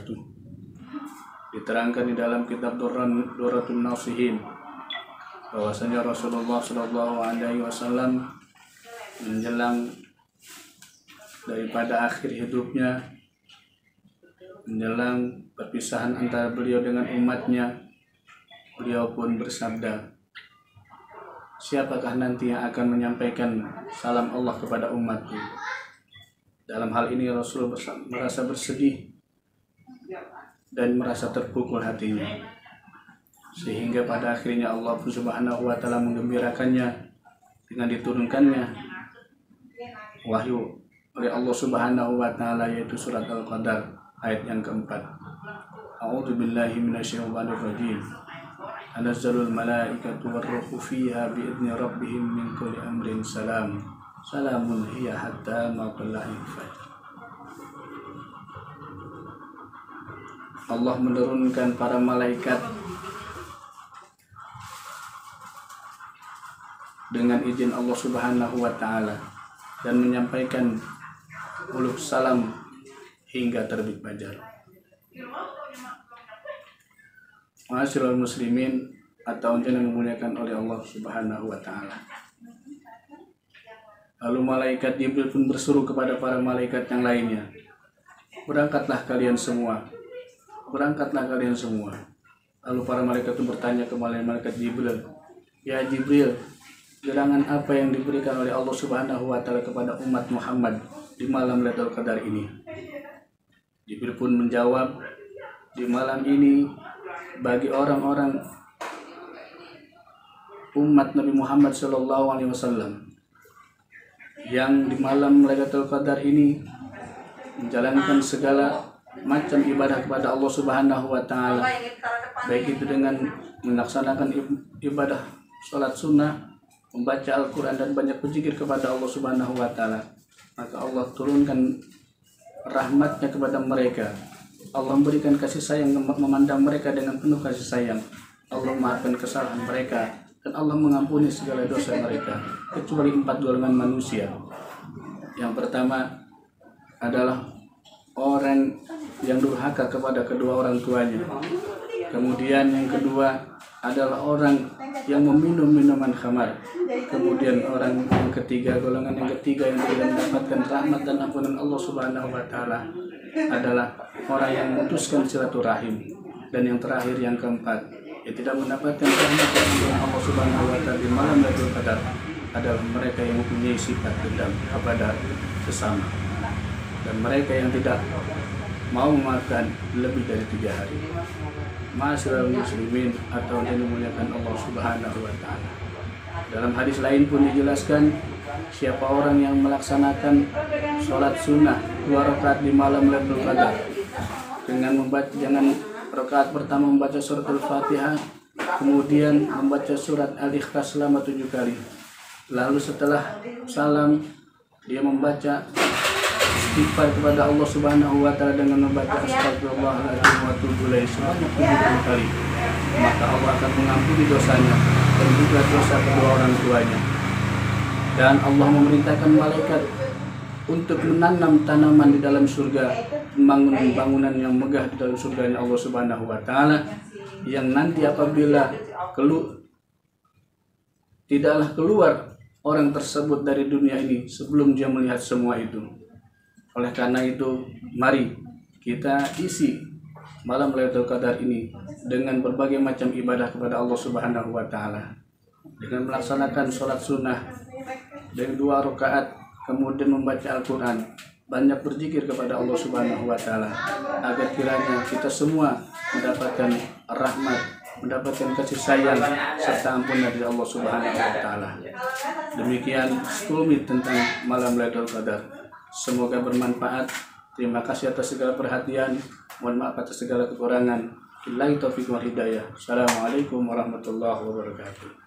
wabarakatuh. Diterangkan di dalam kitab Durratun Nasihin bahwasanya Rasulullah Shallallahu Alaihi Wasallam menjelang daripada akhir hidupnya, menjelang perpisahan antara beliau dengan umatnya, beliau pun bersabda, siapakah nanti yang akan menyampaikan salam Allah kepada umatku? Dalam hal ini Rasul merasa bersedih dan merasa terpukul hatinya, sehingga pada akhirnya Allah Subhanahu wa Ta'ala menggembirakannya dengan diturunkannya wahyu oleh Allah Subhanahu wa Ta'ala, yaitu surat Al-Qadar ayat yang keempat. A'udzubillahi minasyaitonirrajim. Tanazzalul malaikatu warruhu fiha biidzni rabbihim min kulli amrin salam. Salamun hiya hatta matla'il fajr. Allah menurunkan para malaikat dengan izin Allah Subhanahu wa Ta'ala dan menyampaikan uluk salam hingga terbit fajar. Ma'asyiral muslimin atau yang dimuliakan oleh Allah Subhanahu wa Ta'ala. Lalu malaikat Jibril pun berseru kepada para malaikat yang lainnya, berangkatlah kalian semua. Berangkatlah kalian semua. Lalu para malaikat itu bertanya kepada malaikat Jibril, ya Jibril, gerangan apa yang diberikan oleh Allah Subhanahu wa Ta'ala kepada umat Muhammad di malam Lailatul Qadar ini? Jibril pun menjawab, di malam ini bagi orang-orang umat Nabi Muhammad SAW yang di malam Lailatul Qadar ini menjalankan segala macam ibadah kepada Allah Subhanahu wa Ta'ala, baik itu dengan melaksanakan ibadah sholat sunnah, membaca Al-Quran dan banyak berzikir kepada Allah Subhanahu wa Ta'ala, maka Allah turunkan rahmatnya kepada mereka. Allah memberikan kasih sayang, memandang mereka dengan penuh kasih sayang. Allah memaafkan kesalahan mereka dan Allah mengampuni segala dosa mereka, kecuali 4 golongan manusia. Yang pertama adalah orang yang durhaka kepada kedua orang tuanya. Kemudian yang kedua adalah orang yang meminum minuman khamar. Kemudian orang yang ketiga, golongan yang ketiga yang tidak mendapatkan rahmat dan ampunan Allah Subhanahu wa Ta'ala adalah orang yang memutuskan silaturahim. Dan yang terakhir, yang keempat, yang tidak mendapatkan rahmat dan ampunan Allah Subhanahu wa Ta'ala di malam Lailatul Qadar adalah mereka yang mempunyai sifat dendam kepada sesama, dan mereka yang tidak mau memaafkan lebih dari 3 hari. Ma'asyiral muslimin atau yang dimuliakan Allah Subhanahu wa Ta'ala. Dalam hadis lain pun dijelaskan, siapa orang yang melaksanakan sholat sunnah 2 rakaat di malam Lailatul Qadar dengan rakaat pertama membaca surat Al-Fatihah, kemudian membaca surat Al-Ikhlas selama 7 kali. Lalu setelah salam dia membaca istighfar kepada Allah Subhanahu wa Ta'ala dengan membaca astagfirullahaladzim wa atubu ilaih sebanyak 70 kali, maka Allah akan mengampuni dosanya dan juga dosa kedua orang tuanya. Dan Allah memerintahkan malaikat untuk menanam tanaman di dalam surga, membangun bangunan yang megah di dalam surga Allah Subhanahu wa Ta'ala, yang nanti apabila tidaklah keluar orang tersebut dari dunia ini sebelum dia melihat semua itu. Oleh karena itu, mari kita isi malam Lailatul Qadar ini dengan berbagai macam ibadah kepada Allah Subhanahu wa Ta'ala, dengan melaksanakan sholat sunnah dengan 2 rakaat, kemudian membaca Al-Quran, banyak berzikir kepada Allah Subhanahu wa Ta'ala, agar kiranya kita semua mendapatkan rahmat, mendapatkan kasih sayang serta ampunan dari Allah Subhanahu wa Ta'ala. Demikian sekelumit tentang malam Lailatul Qadar. Semoga bermanfaat. Terima kasih atas segala perhatian. Mohon maaf atas segala kekurangan. Billahi taufiq wal hidayah. Assalamualaikum warahmatullahi wabarakatuh.